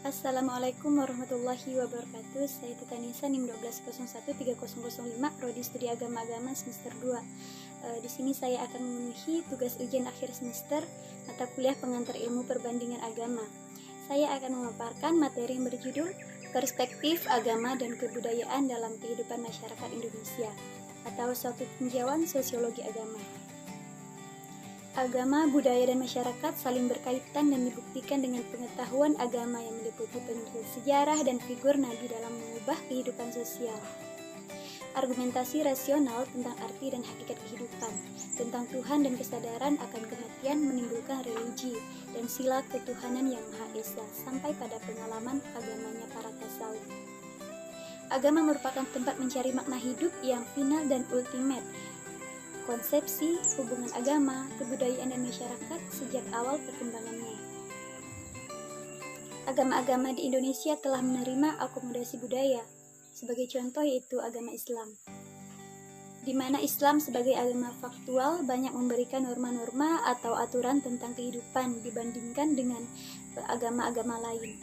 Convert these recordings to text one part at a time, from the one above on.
Assalamualaikum warahmatullahi wabarakatuh. Saya Tita Nisa NIM 120130005 Prodi Studi Agama semester 2. Di sini saya akan memenuhi tugas ujian akhir semester mata kuliah pengantar ilmu perbandingan agama. Saya akan memaparkan materi yang berjudul Perspektif Agama dan Kebudayaan dalam Kehidupan Masyarakat Indonesia atau suatu tinjauan sosiologi agama. Agama, budaya, dan masyarakat saling berkaitan dan dibuktikan dengan pengetahuan agama yang meliputi penyusunan sejarah dan figur Nabi dalam mengubah kehidupan sosial. Argumentasi rasional tentang arti dan hakikat kehidupan, tentang Tuhan dan kesadaran akan kematian menimbulkan religi dan sila ketuhanan yang Maha Esa sampai pada pengalaman agamanya para tasawuf. Agama merupakan tempat mencari makna hidup yang final dan ultimate. Konsepsi, hubungan agama, kebudayaan, dan masyarakat sejak awal perkembangannya. Agama-agama di Indonesia telah menerima akomodasi budaya, sebagai contoh yaitu agama Islam, di mana Islam sebagai agama faktual banyak memberikan norma-norma atau aturan tentang kehidupan dibandingkan dengan agama-agama lain.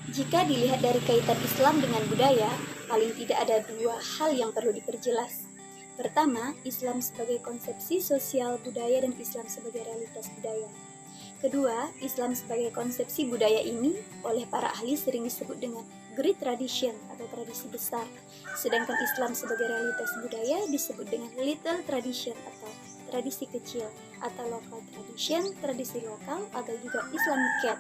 Jika dilihat dari kaitan Islam dengan budaya, paling tidak ada dua hal yang perlu diperjelas. Pertama, Islam sebagai konsepsi sosial budaya dan Islam sebagai realitas budaya. Kedua, Islam sebagai konsepsi budaya ini oleh para ahli sering disebut dengan Great Tradition atau tradisi besar, sedangkan Islam sebagai realitas budaya disebut dengan Little Tradition atau tradisi kecil, atau Local Tradition, tradisi lokal, atau juga Islamic,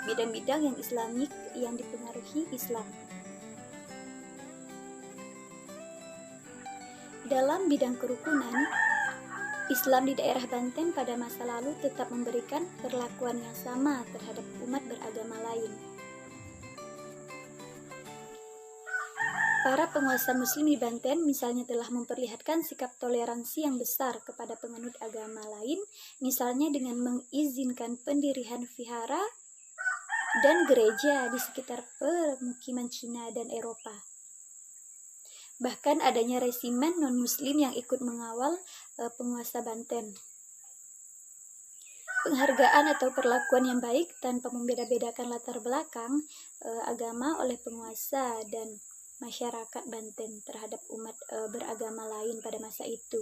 bidang-bidang yang Islamik yang dipengaruhi Islam. Dalam bidang kerukunan, Islam di daerah Banten pada masa lalu tetap memberikan perlakuan yang sama terhadap umat beragama lain. Para penguasa muslim di Banten misalnya telah memperlihatkan sikap toleransi yang besar kepada penganut agama lain, misalnya dengan mengizinkan pendirian vihara dan gereja di sekitar permukiman Cina dan Eropa. Bahkan adanya resimen non-muslim yang ikut mengawal penguasa Banten. Penghargaan atau perlakuan yang baik tanpa membeda-bedakan latar belakang agama oleh penguasa dan masyarakat Banten terhadap umat beragama lain pada masa itu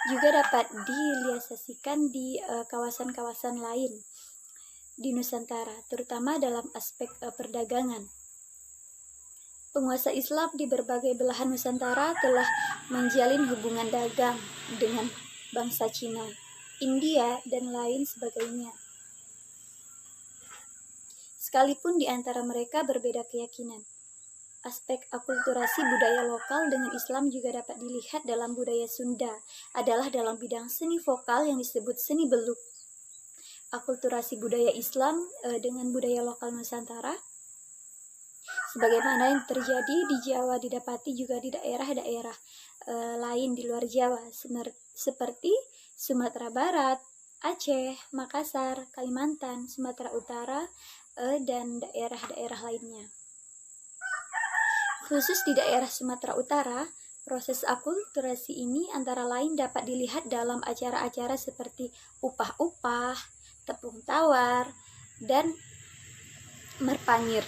juga dapat direalisasikan di kawasan-kawasan lain di Nusantara, terutama dalam aspek perdagangan. Penguasa Islam di berbagai belahan Nusantara telah menjalin hubungan dagang dengan bangsa Cina, India, dan lain sebagainya. Sekalipun di antara mereka berbeda keyakinan. Aspek akulturasi budaya lokal dengan Islam juga dapat dilihat dalam budaya Sunda, adalah dalam bidang seni vokal yang disebut seni beluk. Akulturasi budaya Islam dengan budaya lokal Nusantara, sebagaimana yang terjadi di Jawa didapati juga di daerah-daerah lain di luar Jawa, seperti Sumatera Barat, Aceh, Makassar, Kalimantan, Sumatera Utara, dan daerah-daerah lainnya. Khusus di daerah Sumatera Utara, proses akulturasi ini antara lain dapat dilihat dalam acara-acara seperti upah-upah, tepung tawar, dan merpanyir.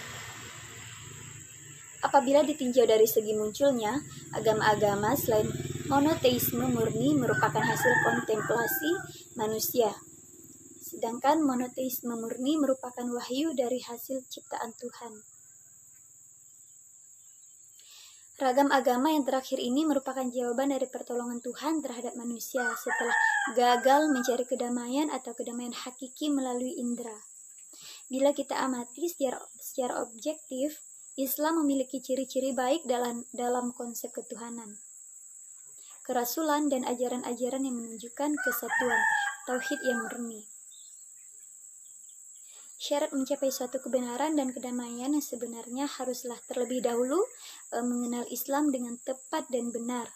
Apabila ditinjau dari segi munculnya, agama-agama selain monoteisme murni merupakan hasil kontemplasi manusia, sedangkan monoteisme murni merupakan wahyu dari hasil ciptaan Tuhan. Ragam agama yang terakhir ini merupakan jawaban dari pertolongan Tuhan terhadap manusia setelah gagal mencari kedamaian atau kedamaian hakiki melalui indera. Bila kita amati secara objektif, Islam memiliki ciri-ciri baik dalam konsep ketuhanan, kerasulan, dan ajaran-ajaran yang menunjukkan kesatuan, tauhid yang murni. Syarat mencapai suatu kebenaran dan kedamaian yang sebenarnya haruslah terlebih dahulu mengenal Islam dengan tepat dan benar.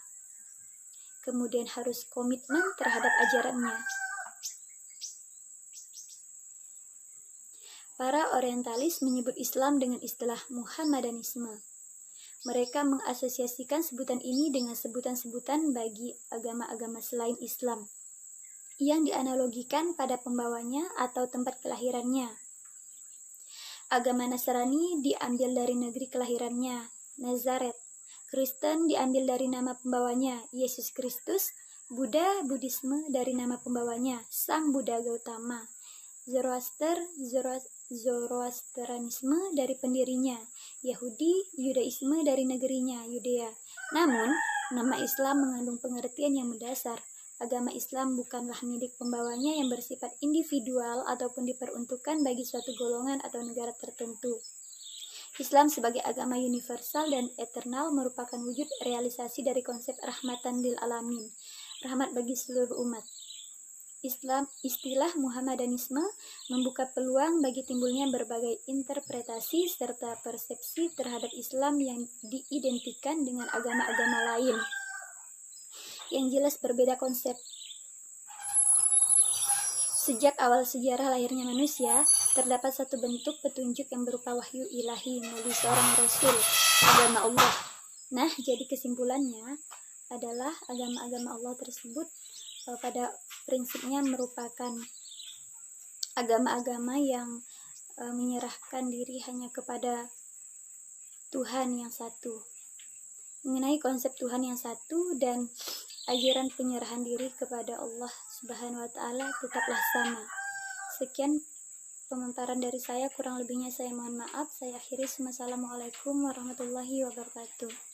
Kemudian harus komitmen terhadap ajarannya. Para orientalis menyebut Islam dengan istilah Muhammadanisme. Mereka mengasosiasikan sebutan ini dengan sebutan-sebutan bagi agama-agama selain Islam, yang dianalogikan pada pembawanya atau tempat kelahirannya. Agama Nasrani diambil dari negeri kelahirannya, Nazaret. Kristen diambil dari nama pembawanya, Yesus Kristus. Buddha, Buddhisme dari nama pembawanya, Sang Buddha Gautama. Zoroastrianisme dari pendirinya, Yahudi, Yudaisme dari negerinya, Yudea. Namun, nama Islam mengandung pengertian yang mendasar. Agama Islam bukanlah milik pembawanya yang bersifat individual ataupun diperuntukkan bagi suatu golongan atau negara tertentu. Islam sebagai agama universal dan eternal merupakan wujud realisasi dari konsep rahmatan lil alamin, rahmat bagi seluruh umat. Istilah Muhammadanisme membuka peluang bagi timbulnya berbagai interpretasi serta persepsi terhadap Islam yang diidentikan dengan agama-agama lain. Yang jelas berbeda konsep. Sejak awal sejarah lahirnya manusia, terdapat satu bentuk petunjuk yang berupa wahyu ilahi melalui seorang rasul, agama Allah. Nah, jadi kesimpulannya adalah agama-agama Allah tersebut pada prinsipnya merupakan agama-agama yang menyerahkan diri hanya kepada Tuhan yang satu. Mengenai konsep Tuhan yang satu dan ajaran penyerahan diri kepada Allah Subhanahu wa Ta'ala tetaplah sama. Sekian pemaparan dari saya, kurang lebihnya saya mohon maaf. Saya akhiri. Wassalamualaikum warahmatullahi wabarakatuh.